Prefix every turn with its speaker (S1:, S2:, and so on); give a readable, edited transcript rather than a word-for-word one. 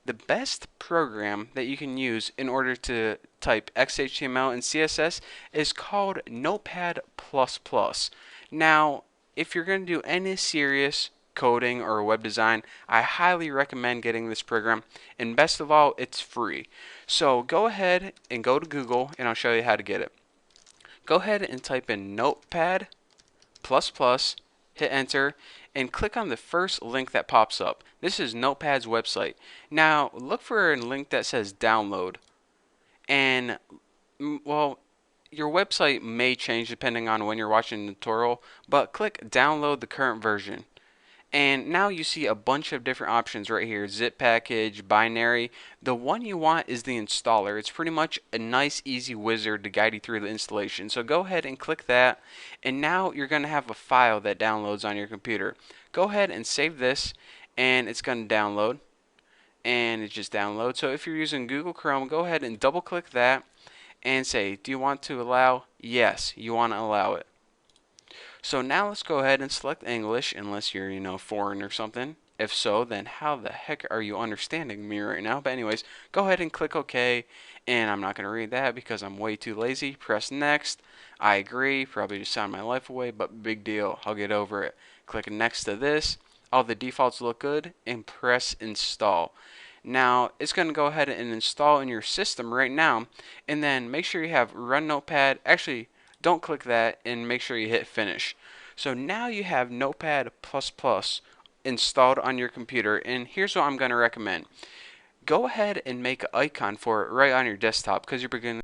S1: the best program that you can use in order to type XHTML and CSS is called Notepad++. Now, if you're going to do any serious coding or web design, I highly recommend getting this program, and best of all, it's free. So go ahead and go to Google and I'll show you how to get it. Go ahead and type in Notepad++, hit enter, and click on the first link that pops up. This is Notepad's website. Now look for a link that says download, and well, your website may change depending on when you're watching the tutorial, but click download the current version. And now you see a bunch of different options right here: zip package, binary. The one you want is the installer. It's pretty much a nice easy wizard to guide you through the installation. So go ahead and click that, and now you're going to have a file that downloads on your computer. Go ahead and save this, and it's going to download, and it just downloads. So if you're using Google Chrome, go ahead and double click that and say, do you want to allow? Yes, you want to allow it. So now let's go ahead and select English, unless you're, foreign or something. If so, then how the heck are you understanding me right now? But anyways, go ahead and click OK, and I'm not going to read that because I'm way too lazy. Press next. I agree, probably just sound my life away, but big deal, I'll get over it. Click next to this. All the defaults look good, and press install. Now it's going to go ahead and install in your system right now, and then make sure you have Run Notepad. Actually, don't click that, and make sure you hit finish. So now you have Notepad++ installed on your computer, and here's what I'm going to recommend. Go ahead and make an icon for it right on your desktop, because you're beginning